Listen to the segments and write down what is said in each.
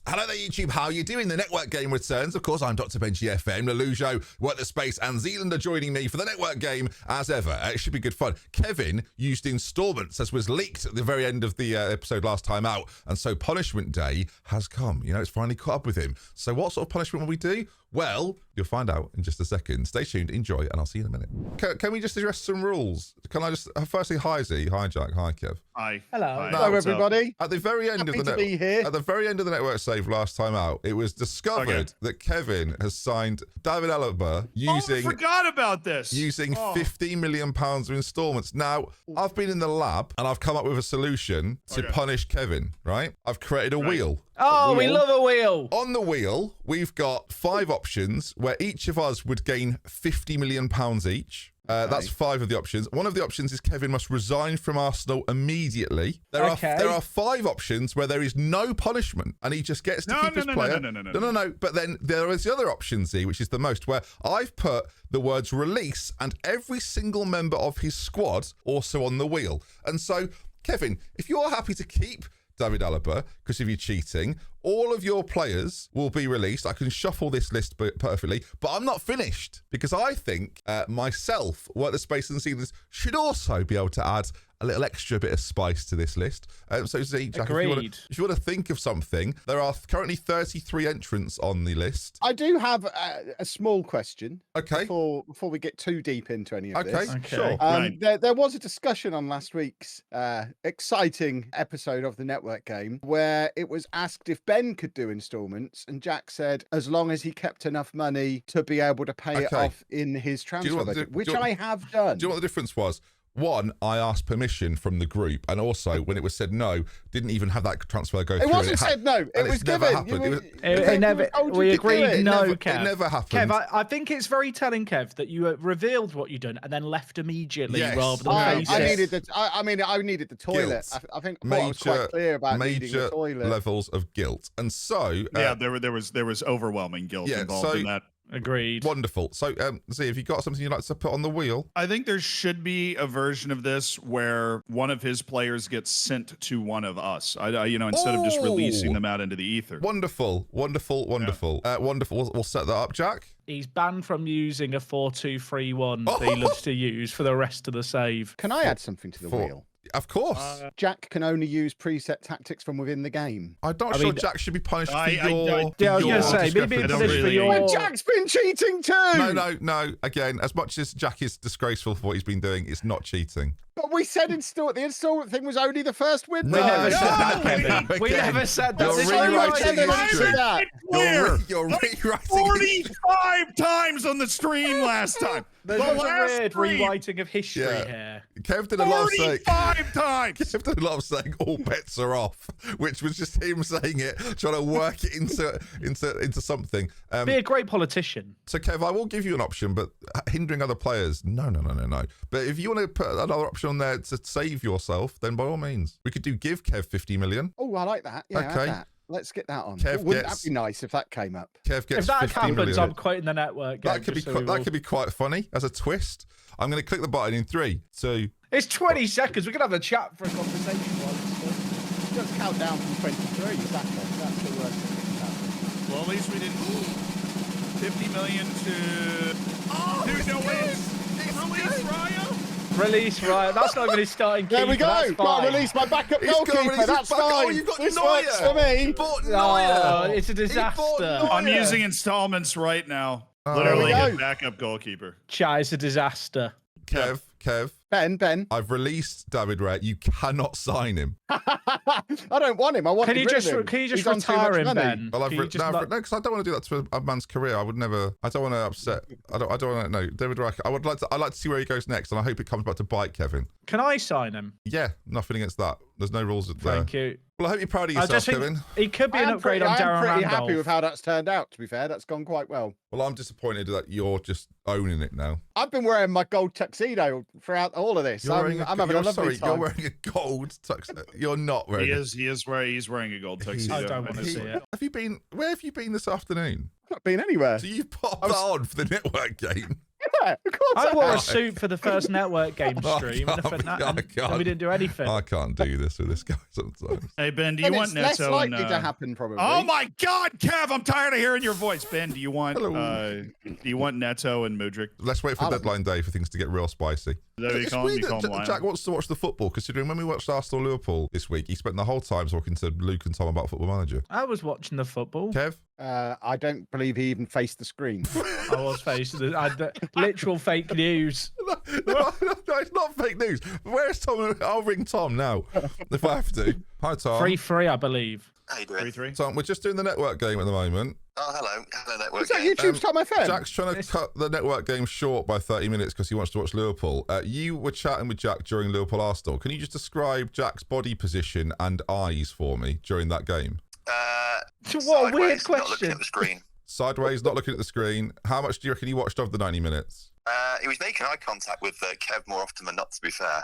Hello there, YouTube. How are you doing? The network game returns. Of course, I'm DoctorBenjy FM, Lelujo, Work the Space, and Zealander joining me for the network game as ever. It should be good fun. Kevin used installments, as was leaked at the very end of the episode last time out, and so Punishment Day has come. You know, it's finally caught up with him. So what sort of punishment will we do? Well, you'll find out in just a second. Stay tuned, enjoy, and I'll see you in a minute. Can we just address some rules? Can I just firstly, hi Z, hi Jack, hi Kev. Hi. Hello. Hi. Hello, everybody. At the very end Happy of the to be here. at the very end of the network save last time out, it was discovered that Kevin has signed David Alaba using. I forgot about this. Using £15 million of installments. Now, I've been in the lab and I've come up with a solution to punish Kevin, right? I've created a wheel. Oh, we love a wheel. On the wheel, we've got 5 options where each of us would gain £50 million each. That's 5 of the options. One of the options is Kevin must resign from Arsenal immediately. There are 5 options where there is no punishment and he just gets to keep his player. No. But then there is the other option, Z, which is the most, where I've put the words release and every single member of his squad also on the wheel. And so, Kevin, if you're happy to keep David Alaba because of you cheating, all of your players will be released. I can shuffle this list perfectly, but I'm not finished because I think myself, Work the Space and Seedlings, should also be able to add a little extra bit of spice to this list. So Z, Jack, if you want to think of something, there are currently 33 entrants on the list. I do have a small question. Okay. Before we get too deep into any of this. Okay, sure. There was a discussion on last week's exciting episode of the network game where it was asked if Ben could do installments, and Jack said as long as he kept enough money to be able to pay it off in his transfer budget, which I have done. Do you know what the difference was? One, I asked permission from the group, and also when it was said no, didn't even have that transfer go through. It wasn't said no. It was given. It never. We agreed no, Kev. It never happened. Kev, I think it's very telling, Kev, that you revealed what you'd done and then left immediately rather than face it. I needed the toilet. I think I was quite clear about needing the toilet. Levels of guilt, and so there was overwhelming guilt involved in that. Agreed. Wonderful. So, Z, have you got something you'd like to put on the wheel? I think there should be a version of this where one of his players gets sent to one of us. Instead of just releasing them out into the ether. Wonderful. Wonderful. We'll set that up, Jack. He's banned from using a 4-2-3-1 that he loves to use for the rest of the save. Can I add something to the wheel? Of course. Jack can only use preset tactics from within the game. I'm not sure Jack should be punished for your... I was going to say, maybe punished for your... But Jack's been cheating too! No. Again, as much as Jack is disgraceful for what he's been doing, it's not cheating. But we said the installment thing was only the first win. We never said that, Kevin. We never said that. You're rewriting 45 times on the stream last time. There's a weird rewriting of history here. Kev did a lot of saying 45 times. Kev did a lot of saying all bets are off, which was just him saying it, trying to work it into something. Be a great politician. So Kev, I will give you an option, but hindering other players, no. But if you want to put another option on there to save yourself, then by all means, we could give Kev 50 million. Oh, I like that. Yeah, okay. That. Let's get that on. Wouldn't that be nice if that came up? Kev gets if that 50 happens, million. I'm quitting the network game. That could be quite funny as a twist. I'm going to click the button in 3, 2. It's 20 seconds. We can have a chat for a conversation while it's Just count down from 23. Exactly. That's the worst thing. Well, at least we didn't. 50 million to no wins. Release Raya. Release Raya. That's not even his starting keeper. There we go. Got to release my backup goalkeeper. That's fine. Oh, you've got this Neuer. works for me. He bought Neuer. Oh, it's a disaster. I'm using installments right now. Literally a backup goalkeeper. Chat, it's a disaster. Kev. Ben. I've released David Ray. You cannot sign him. I don't want him. I want him. Can you just retire him, Ben? Well, no, because I don't want to do that to a man's career. I would never. I don't want to upset. I don't want to. No, David Ray. I'd like to see where he goes next, and I hope it comes back to bite Kevin. Can I sign him? Yeah, nothing against that. There's no rules there. Thank you. Well, I hope you're proud of yourself, Kevin. He could be an upgrade on Darren Randolph. I'm pretty happy with how that's turned out, to be fair. That's gone quite well. Well, I'm disappointed that you're just owning it now. I've been wearing my gold tuxedo throughout all of this. I'm having a lovely time. You're wearing a gold tuxedo. You're not wearing it. He's wearing a gold tuxedo. I don't want to see it. Where have you been this afternoon? I've not been anywhere. So you've popped that on for the network game? Yeah, of course I wore a have. suit for the first network game stream, and we didn't do anything. I can't do this with this guy sometimes. Hey, Ben, do you And want it's less Neto likely and, to happen, probably. Oh my God, Kev! I'm tired of hearing your voice. Ben, do you want Neto and Mudryk? Let's wait for deadline day for things to get real spicy. It's weird that Jack wants to watch the football, considering when we watched Arsenal Liverpool this week, he spent the whole time talking to Luke and Tom about Football Manager. I was watching the football. Kev? I don't believe he even faced the screen. I was facing the literal fake news. No, it's not fake news. Where's Tom? I'll ring Tom now if I have to. Hi, Tom. 3-3, I believe. How you doing? 3-3. Tom, we're just doing the network game at the moment. Oh, hello. Hello, network. Is that game. YouTube's Tom FM? Jack's trying to cut the network game short by 30 minutes because he wants to watch Liverpool. You were chatting with Jack during Liverpool Arsenal. Can you just describe Jack's body position and eyes for me during that game? What a weird sideways, not looking question. at the screen. Sideways, not looking at the screen. How much do you reckon you watched of the 90 minutes? He was making eye contact with Kev more often than not, to be fair.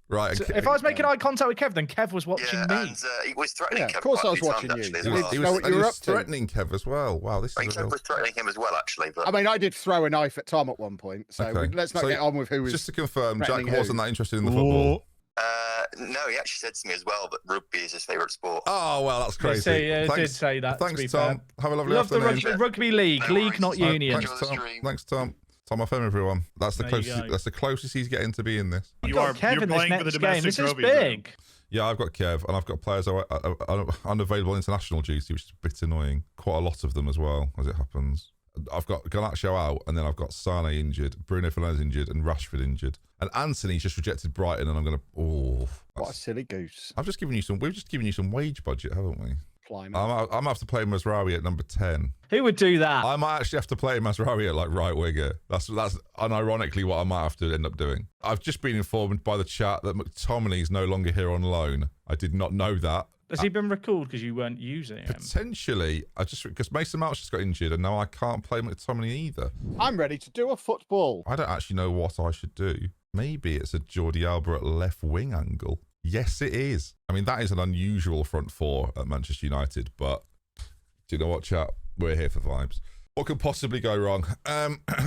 Right. So if I was making eye contact with Kev, then Kev was watching Yeah, me. and he was threatening Yeah, Kev. of course quite I a was few watching times, you. actually, as He well. was- know what you were up to. threatening Kev as well. Wow, this I is think a real... Kev was threatening him as well, actually. But I mean, I did throw a knife at Tom at one point, so Okay. let's not So get on with who was. Just to confirm, Jack threatening who. wasn't that interested in the football. no, he actually said to me as well that rugby is his favourite sport. Oh, well, that's crazy. Did say that. Thanks, to be Tom. fair. Have a lovely Love the afternoon. rugby league, No league worries. not union. Thanks, Enjoy the Tom. stream. Thanks, Tom. Tom FM, everyone. That's the There you closest. go. That's the closest he's getting to being this. You Got are Kev you're in this playing for the next game. domestic This is trophies, then. big. Yeah, I've got Kev, and I've got players who are unavailable international duty, which is a bit annoying. Quite a lot of them as well, as it happens. I've got Garnacho out, and then I've got Sane injured, Bruno Fernandes injured, and Rashford injured. And Anthony's just rejected Brighton, and I'm going to... Oh, What a silly goose. We've just given you some wage budget, haven't we? Climate. I'm going to have to play Mazraoui at number 10. Who would do that? I might actually have to play Mazraoui at like right winger. That's unironically what I might have to end up doing. I've just been informed by the chat that McTominay is no longer here on loan. I did not know that. Has he been recalled because you weren't using him? Potentially, because Mason Mount's just got injured, and now I can't play McTominay either. I'm ready to do a football. I don't actually know what I should do. Maybe it's a Jordi Alba at left wing angle. Yes, it is. I mean, that is an unusual front four at Manchester United, but do you know what, chat? We're here for vibes. What could possibly go wrong?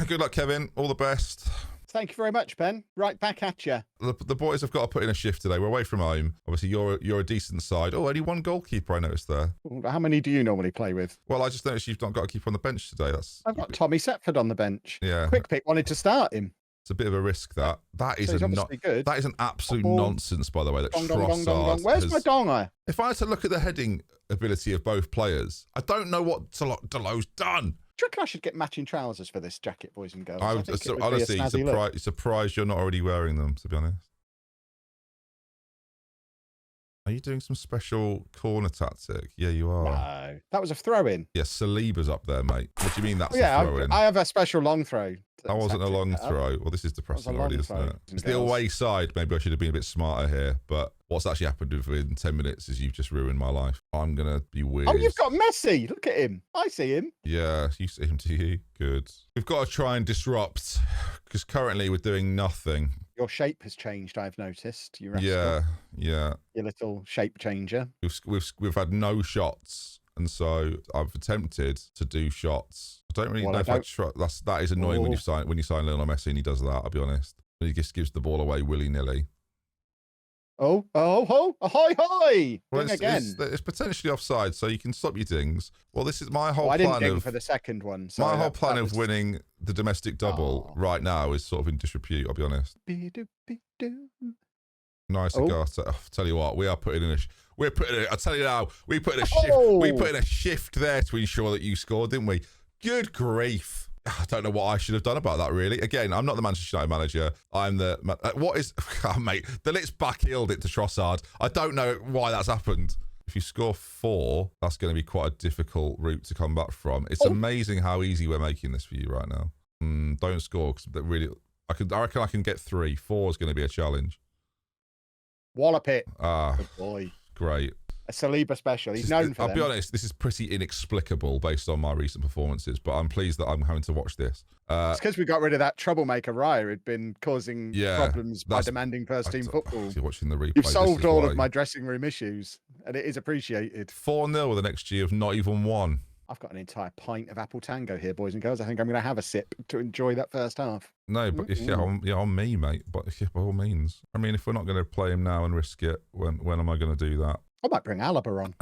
Good luck, Kevin. All the best. Thank you very much, Ben. Right back at you. The boys have got to put in a shift today. We're away from home. Obviously, you're a decent side. Oh, only one goalkeeper I noticed there. How many do you normally play with? Well, I just noticed you've not got a keeper on the bench today. I've got Tommy Setford on the bench. Yeah. Quick Pick wanted to start him. It's a bit of a risk, that. That is So he's obviously good. That is an absolute Oh. nonsense, by the way, that Dong, dong, dong, dong, dong. Trossard Where's has... my donger? If I had to look at the heading ability of both players, I don't know what Delot's done. Do you reckon I should get matching trousers for this jacket, boys and girls? I I was think it would be a honestly snazzy look. surprised you're not already wearing them, to be honest. Are you doing some special corner tactic? Yeah, you are. No, that was a throw-in. Yeah, Saliba's up there, mate. What do you mean that's a Yeah, throw-in? I have a special long throw. That wasn't a tactic. long throw. Well, this is depressing long already, isn't throw, it? boys and It's the girls. away side. Maybe I should have been a bit smarter here. But what's actually happened within 10 minutes is you've just ruined my life. I'm going to be weird. Oh, you've got Messi. Look at him. I see him. Yeah, you see him, do you? Good. We've got to try and disrupt, because currently we're doing nothing. Your shape has changed, I've noticed. You Yeah. Your little shape changer. We've had no shots, and so I've attempted to do shots. I don't really Well, know I if I trust. That is annoying when you Oh. sign Lionel Messi and he does that. I'll be honest. He just gives the ball away willy nilly. Oh, ahoy, hoy! Well, Ding again. it's potentially offside, so you can stop your dings. Well, this is my whole I didn't plan ding of for the second one. So my whole that plan of was- winning the domestic double Oh. right now is sort of in disrepute. I'll be honest. Be-do-be-do. Nice Oh. Agatha. Oh, tell you what, we are putting in a. I'll tell you now, we put in a shift. Oh. We put in a shift there to ensure that you scored, didn't we? Good grief. I don't know what I should have done about that, really. Again, I'm not the Manchester United manager. I'm the... what is... Oh, mate, the Lit's back-heeled it to Trossard. I don't know why that's happened. If you score 4, that's going to be quite a difficult route to come back from. It's amazing how easy we're making this for you right now. Don't score, because really... I reckon I can get 3. 4 is going to be a challenge. Wallop it. Ah, Good boy. great. A Saliba special. He's known for I'll them. be honest, this is pretty inexplicable based on my recent performances, but I'm pleased that I'm having to watch this. It's because we got rid of that troublemaker Raya who'd been causing problems by demanding first-team football. You're watching the replay. You've this solved is all why. of my dressing room issues, and it is appreciated. 4-0 with an XG of not even 1. I've got an entire pint of apple tango here, boys and girls. I think I'm going to have a sip to enjoy that first half. No, but on me, mate. But yeah, by all means. I mean, if we're not going to play him now and risk it, when am I going to do that? I might bring Alaba on.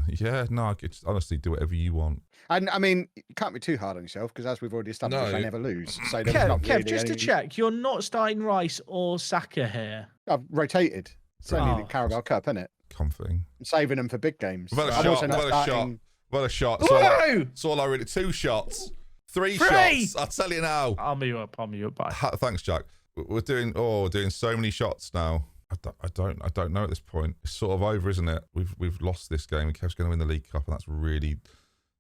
Yeah, no, I could just honestly do whatever you want. And I mean, you can't be too hard on yourself because, as we've already established, I never lose. So there's Kev, not really just to check, you're not starting Rice or Saka here. I've rotated. It's only the Carabao Cup, isn't it? Comforting. I'm saving them for big games. Well, I'm also not starting... Well, a shot. That's all I really. 2 shots. 3 shots. I'll tell you now. I'll move up. Bye. Thanks, Jack. We're doing so many shots now. I don't know at this point. It's sort of over, isn't it? We've lost this game, and Kev's going to win the League Cup, and that's really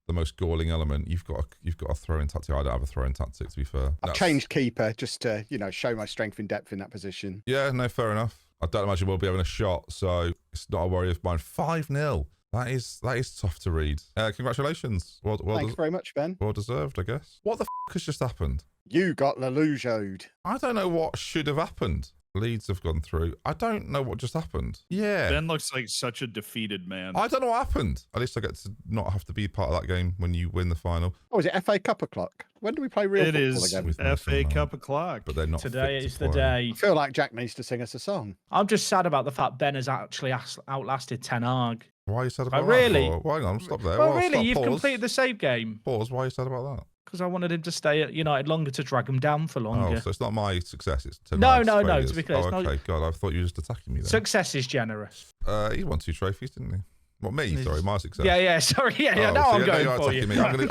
the most galling element. You've got a throw-in tactic. I don't have a throw-in tactic, to be fair. I've changed keeper just to show my strength in depth in that position. Yeah, no, fair enough. I don't imagine we'll be having a shot, so it's not a worry of mine. 5-0. That is tough to read. Congratulations. Thanks very much, Ben. Well deserved, I guess. What the has just happened? You got Leloujo'd. I don't know what should have happened. Leeds have gone through. I don't know what just happened. Yeah. Ben looks like such a defeated man. I don't know what happened. At least I get to not have to be part of that game when you win the final. Oh, is it FA Cup o'clock? When do we play real football again? It is FA Cup o'clock. But they're not. Today is the day. I feel like Jack needs to sing us a song. I'm just sad about the fact Ben has actually outlasted Ten Hag. Why are you sad about that? Really? Why not? Stop there. Well, really, you've completed the save game. Pause. Why are you sad about that? Because I wanted him to stay at United longer to drag him down for longer. Oh, so it's not my success. It's no. To be clear, it's okay. God, I thought you were just attacking me. Then. Success is generous. He won 2 trophies, didn't he? What, me? Sorry, my success. Yeah. Sorry. Yeah. Now I'm going for you. Me. Do you know what I'm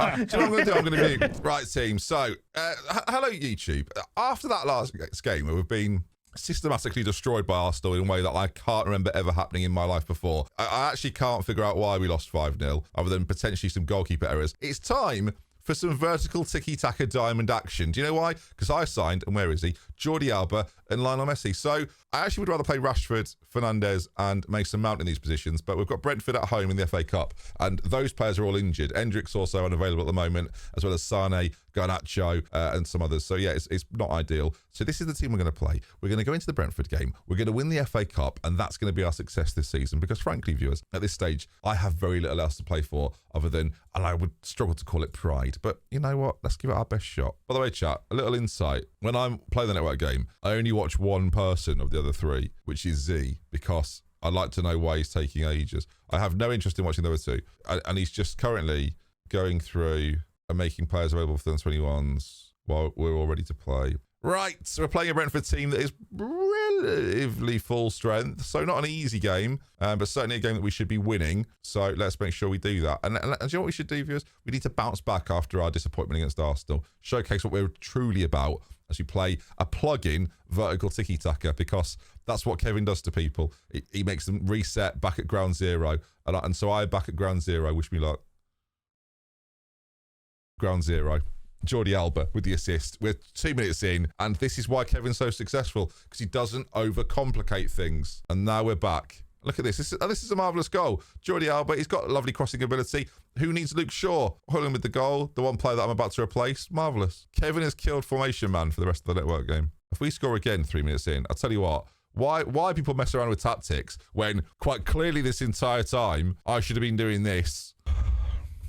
going to do? I'm going to mute. Right, team. So, hello, YouTube. After that last game, where we've been systematically destroyed by Arsenal in a way that I can't remember ever happening in my life before. I actually can't figure out why we lost 5-0, other than potentially some goalkeeper errors. It's time for some vertical tiki-taka diamond action. Do you know why? Because I signed, and where is he? Jordi Alba and Lionel Messi. So I actually would rather play Rashford, Fernandes and Mason Mount in these positions, but we've got Brentford at home in the FA Cup, and those players are all injured. Endrick's also unavailable at the moment, as well as Sane, Garnacho, and some others. So yeah, it's not ideal. So this is the team we're going to play. We're going to go into the Brentford game. We're going to win the FA Cup, and that's going to be our success this season, because frankly, viewers, at this stage, I have very little else to play for other than, and I would struggle to call it pride, but you know what? Let's give it our best shot. By the way, chat, a little insight. When I play the network game, I only watch one person of the other 3, which is Z, because I'd like to know why he's taking ages. I have no interest in watching the other 2. And he's just currently going through and making players available for the 21s while we're all ready to play. Right, so we're playing a Brentford team that is relatively full strength. So not an easy game, but certainly a game that we should be winning. So let's make sure we do that. And do you know what we should do, viewers? We need to bounce back after our disappointment against Arsenal. Showcase what we're truly about as we play a plug-in vertical tiki-taka, because that's what Kevin does to people. He makes them reset back at ground zero. And so I back at ground zero. Wish me luck. Ground zero. Jordi Alba with the assist. We're 2 minutes in, and this is why Kevin's so successful, because he doesn't overcomplicate things. And now we're back. Look at this. This is a marvellous goal. Jordi Alba, he's got lovely crossing ability. Who needs Luke Shaw? Holding with the goal, the one player that I'm about to replace. Marvellous. Kevin has killed Formation Man for the rest of the network game. If we score again 3 minutes in, I'll tell you what. Why people mess around with tactics when quite clearly this entire time I should have been doing this?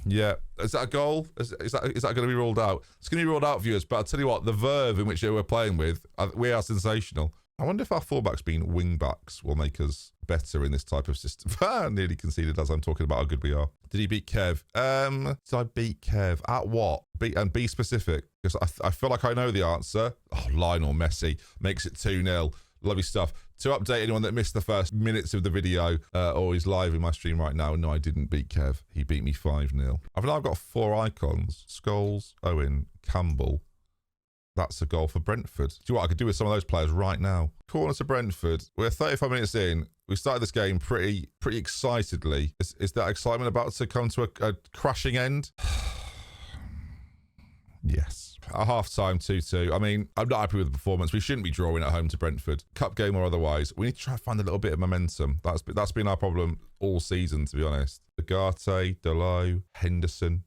Yeah, is that a goal? Is that going to be ruled out? It's going to be ruled out, viewers, but I'll tell you what, the verve in which we're playing with, we are sensational. I wonder if our fullbacks being wing backs will make us better in this type of system. Nearly conceded as I'm talking about how good we are. Did he beat Kev? Did I beat Kev? At what? Be specific, because I feel like I know the answer. Oh, Lionel Messi makes it 2-0. Lovely stuff. To update anyone that missed the first minutes of the video or is live in my stream right now, no, I didn't beat Kev. He beat me 5-0. I've now got 4 icons. Scholes, Owen, Campbell. That's a goal for Brentford. Do you know what I could do with some of those players right now? Corner to Brentford. We're 35 minutes in. We started this game pretty excitedly. Is that excitement about to come to a crashing end? Yes. At half-time, 2-2. I mean, I'm not happy with the performance. We shouldn't be drawing at home to Brentford. Cup game or otherwise. We need to try and find a little bit of momentum. That's been our problem all season, to be honest. Agate, Delo, Henderson.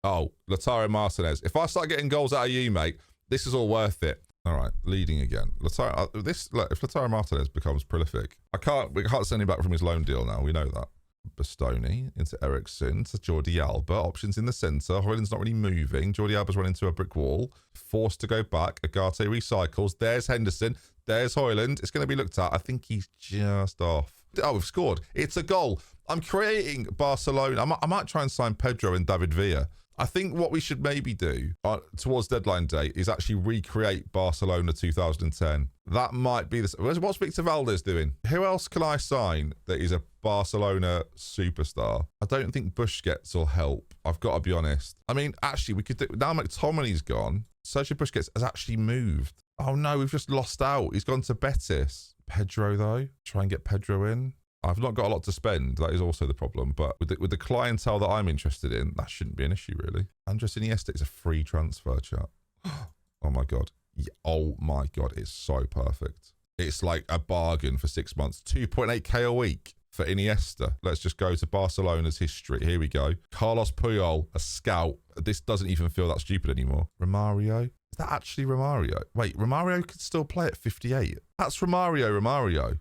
Oh, Lautaro Martinez. If I start getting goals out of you, mate, this is all worth it. All right, leading again. If Lautaro Martinez becomes prolific, we can't send him back from his loan deal now. We know that. Bastoni into Ericsson to Jordi Alba. Options in the centre. Hoyland's not really moving. Jordi Alba's run into a brick wall. Forced to go back. Agate recycles. There's Henderson. There's Hoyland. It's going to be looked at. I think he's just off. Oh, we've scored. It's a goal. I'm creating Barcelona. I might try and sign Pedro and David Villa. I think what we should maybe do towards deadline day is actually recreate Barcelona 2010. That might be this. What's Victor Valdez doing? Who else can I sign that is a Barcelona superstar? I don't think Busquets will help. I've got to be honest. I mean, actually, we could do. Now McTominay's gone. Sergio Busquets has actually moved. Oh no, we've just lost out. He's gone to Betis. Pedro though. Try and get Pedro in. I've not got a lot to spend. That is also the problem. But with the clientele that I'm interested in, that shouldn't be an issue, really. Andres Iniesta is a free transfer, chat. Oh, my God. Yeah, oh, my God. It's so perfect. It's like a bargain for 6 months. 2.8k a week for Iniesta. Let's just go to Barcelona's history. Here we go. Carlos Puyol, a scout. This doesn't even feel that stupid anymore. Romario. Is that actually Romario? Wait, Romario could still play at 58. That's Romario.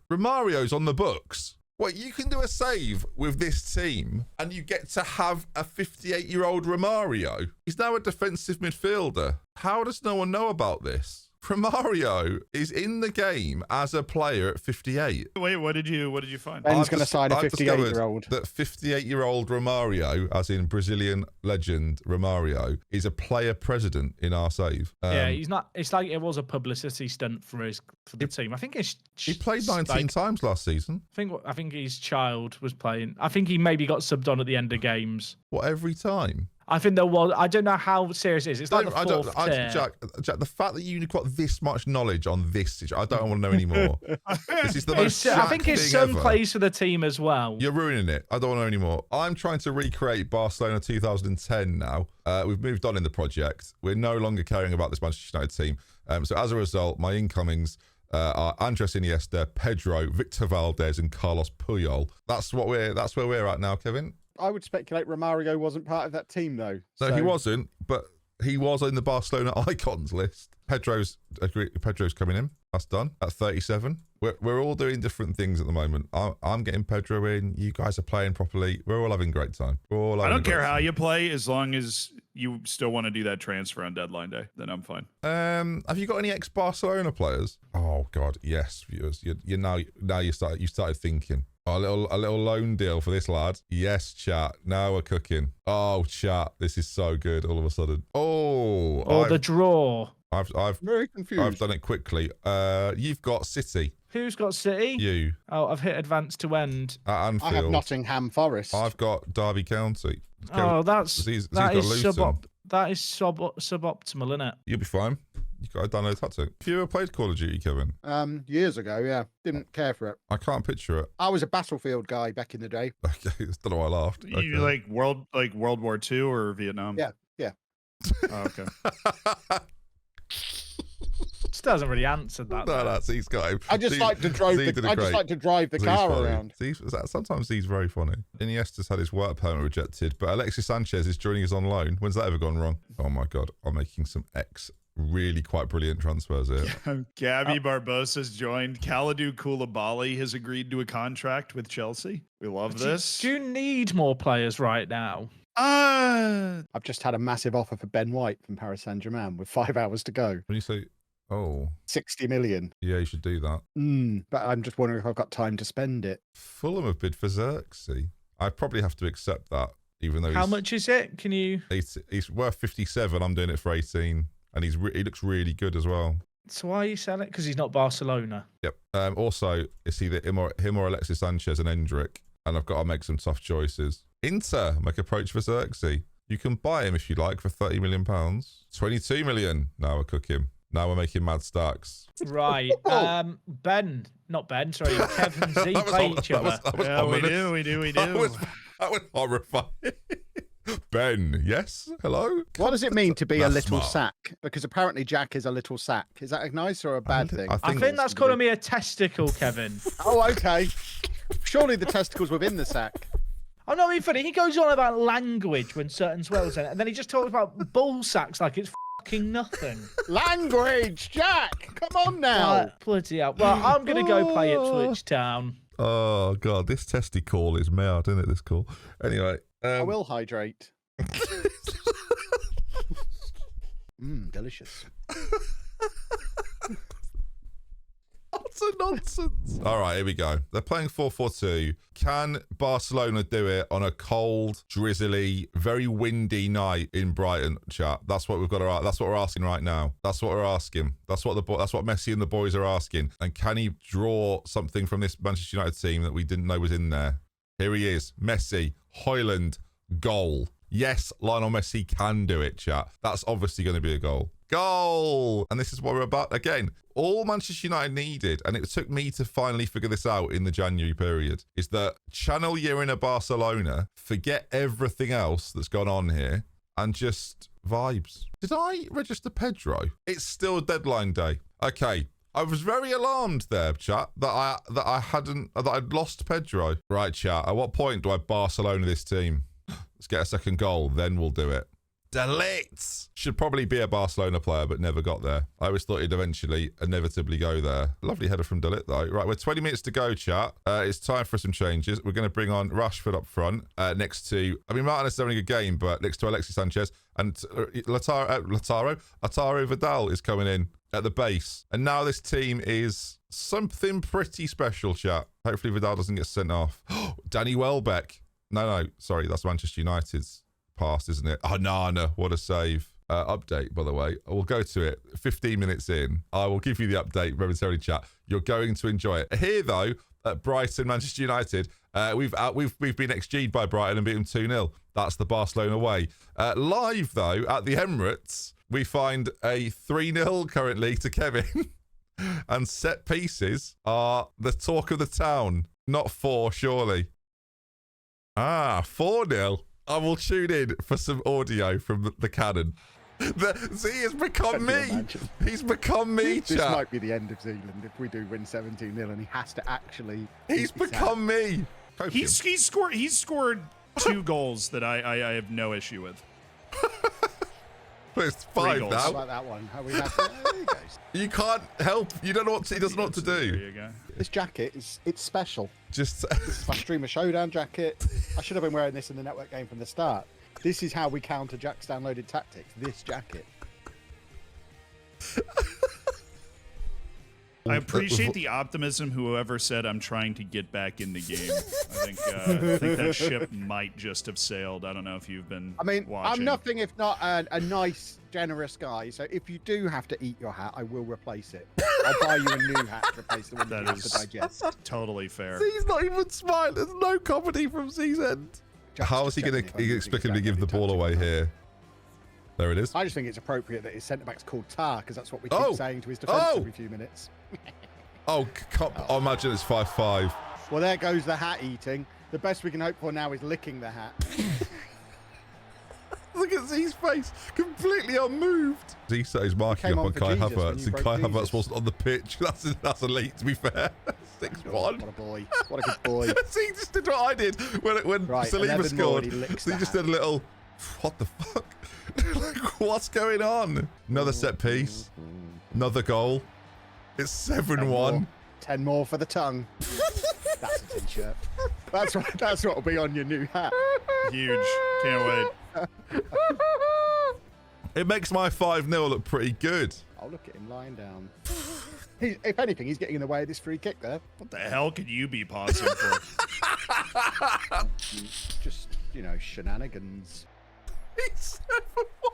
Romario's on the books. What, you can do a save with this team and you get to have a 58-year-old Romario? He's now a defensive midfielder. How does no one know about this? Romario is in the game as a player at 58. Wait, what did you find? Ben's going to sign a 58-year-old. That 58-year-old Romario, as in Brazilian legend Romario, is a player president in our save. Yeah, he's not. It's like it was a publicity stunt for the team. I think he played 19 times last season. I think his child was playing. I think he maybe got subbed on at the end of games. What, every time? I think there was. I don't know how serious it is. It's like the fourth tier. Jack, the fact that you've got this much knowledge on this, I don't want to know anymore. This is the most. I think his son plays for the team as well. You're ruining it. I don't want to know anymore. I'm trying to recreate Barcelona 2010 now. We've moved on in the project. We're no longer caring about this Manchester United team. So as a result, my incomings are Andres Iniesta, Pedro, Victor Valdez, and Carlos Puyol. That's where we're at now, Kevin. I would speculate Romario wasn't part of that team, though. No, he wasn't, but he was in the Barcelona icons list. Pedro's coming in. That's done at 37. We're all doing different things at the moment. I'm getting Pedro in. You guys are playing properly. We're all having a great time. I don't care how you play, as long as you still want to do that transfer on deadline day. Then I'm fine. Have you got any ex-Barcelona players? Oh God, yes, viewers. You started thinking. Oh, a little loan deal for this lad. Yes, chat. Now we're cooking. Oh, chat. This is so good. All of a sudden. Oh, the draw. I'm very confused. I've done it quickly. You've got City. Who's got City? You. Oh, I've hit advance to end. At Anfield. I have Nottingham Forest. I've got Derby County. Oh, that is suboptimal, isn't it? You'll be fine. You've got to download that too. Have you ever played Call of Duty, Kevin? Years ago, yeah. Didn't care for it. I can't picture it. I was a Battlefield guy back in the day. Okay, I don't know why I laughed. Okay. You like World War II or Vietnam? Yeah. Oh, okay. Just doesn't really answer that. No, he's got him. I just like to drive the car around. Sometimes he's very funny. Iniesta's had his work permit rejected, but Alexis Sanchez is joining us on loan. When's that ever gone wrong? Oh my God, I'm making some really quite brilliant transfers here. Gabby Barbosa's joined. Kalidou Koulibaly has agreed to a contract with Chelsea. We love this. Do you need more players right now? I've just had a massive offer for Ben White from Paris Saint-Germain with 5 hours to go. When you say, 60 million. Yeah, you should do that. But I'm just wondering if I've got time to spend it. Fulham have bid for Xerxes. I probably have to accept that, even though how much is it? Can you? He's worth 57. I'm doing it for 18, and he looks really good as well. So why are you selling it? Because he's not Barcelona. Yep. Also, it's either him or Alexis Sanchez and Endrick, and I've got to make some tough choices. Inter make approach for Xerxes. You can buy him if you like for £30 million. 22 million. Now we're cooking. Now we're making mad stacks. Right. Kevin Z play each other. We do. That was horrifying. Ben, yes? Hello? What does it mean to be a little sack? Because apparently Jack is a little sack. Is that a nice or a bad thing? I think that's calling me a testicle, Kevin. Oh, okay. Surely the testicle's within the sack. I'm not being funny. He goes on about language when certain swears in it, and then he just talks about ball sacks like it's fucking nothing. Language, Jack! Come on now! Bloody hell. Well, I'm going to go play Ipswich Town. Oh, God, this testy call is mad, isn't it, this call? Anyway. I will hydrate. Delicious. Utter nonsense. All right, here we go. They're playing 4-4-2. Can Barcelona do it on a cold, drizzly, very windy night in Brighton, chat? That's what we've got to. That's what we're asking right now. That's what we're asking. That's what Messi and the boys are asking. And can he draw something from this Manchester United team that we didn't know was in there? Here he is, Messi, Højlund, goal. Yes, Lionel Messi can do it, chat. That's obviously going to be a goal. Goal! And this is what we're about. Again, all Manchester United needed, and it took me to finally figure this out in the January period, is that channel you're in a Barcelona, forget everything else that's gone on here, and just vibes. Did I register Pedro? It's still deadline day. Okay. I was very alarmed there, chat, that I'd lost Pedro. Right, chat. At what point do I Barcelona this team? Let's get a second goal, then we'll do it. Delete! Should probably be a Barcelona player, but never got there. I always thought he'd inevitably go there. Lovely header from Delete, though. Right, we're 20 minutes to go, chat. It's time for some changes. We're going to bring on Rashford up front next to... Martinez is having a good game, but next to Alexis Sanchez. And Lautaro Vidal is coming in at the base. And now this team is something pretty special, chat. Hopefully Vidal doesn't get sent off. Danny Welbeck. No, sorry, that's Manchester United's past, isn't it? Oh, Nana, what a save. Update, by the way. We'll go to it. 15 minutes in. I will give you the update momentarily, chat. You're going to enjoy it. Here, though, at Brighton, Manchester United, we've been XG'd by Brighton and beat them 2-0. That's the Barcelona way. Live, though, at the Emirates, we find a 3-0 currently to Kevin. And set pieces are the talk of the town. Not 4, surely. 4-0. I will tune in for some audio from the cannon. See, it's become me. He's become me, chat. This might be the end of Zealand if we do win 17-0 and he has to actually... He's become me. He's scored 2 goals that I have no issue with. But it's 5 now. How about that one? How we had there you go. You can't help. You don't know what he doesn't know what to do. There you go. This jacket it's special. Just This is my Streamer Showdown jacket. I should have been wearing this in the network game from the start. This is how we counter Jack's downloaded tactics. This jacket. I appreciate the optimism. Whoever said I'm trying to get back in the game. I think that ship might just have sailed. I don't know if you've been. I mean, watching. I'm nothing if not a nice, generous guy. So if you do have to eat your hat, I will replace it. I'll buy you a new hat to replace the one that you have to digest. Totally fair. He's not even smiling. There's no comedy from Z's end. How is he going to explicitly give the ball away here? There it is. I just think it's appropriate that his centre-back's called Tar, because that's what we keep saying to his defence every few minutes. I imagine it's 5-5. Well, there goes the hat eating. The best we can hope for now is licking the hat. Look at Z's face, completely unmoved. Z says marking up on Kai Havertz, and Kai Havertz wasn't on the pitch. That's elite, to be fair. 6-1. What a boy. What a good boy. Z just did what I did when Saliba scored. So he just did a little, what the fuck? Like, what's going on? Another set piece. Another goal. It's 7-1. 10 more for the tongue. That's a t-shirt. That's what'll be on your new hat. Huge. Can't wait. It makes my 5-0 look pretty good. I'll look at him lying down. If anything, he's getting in the way of this free kick there. What the hell could you be pausing for? Just, shenanigans. He's 7-1.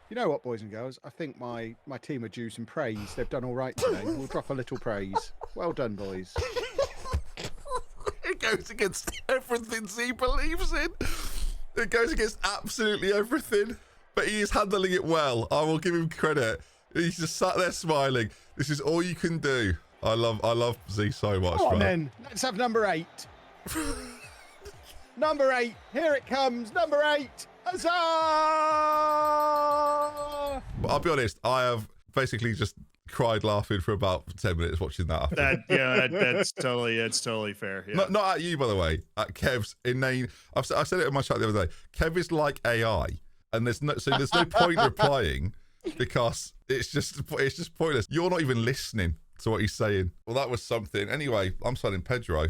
You know what, boys and girls? I think my team are due some praise. They've done all right today. We'll drop a little praise. Well done, boys. It goes against everything he believes in. It goes against absolutely everything. But he is handling it well. I will give him credit. He's just sat there smiling. This is all you can do. I love Z so much. Come on, then. Let's have number 8. Number 8. Here it comes. Number 8. Huzzah! I'll be honest, I have basically just cried laughing for about 10 minutes watching that. That's totally fair. Yeah. Not at you, by the way. At Kev's inane. I've said it in my chat the other day. Kev is like AI, and there's no point replying because it's just pointless. You're not even listening. to what he's saying. Well, that was something. Anyway, I'm signing Pedro.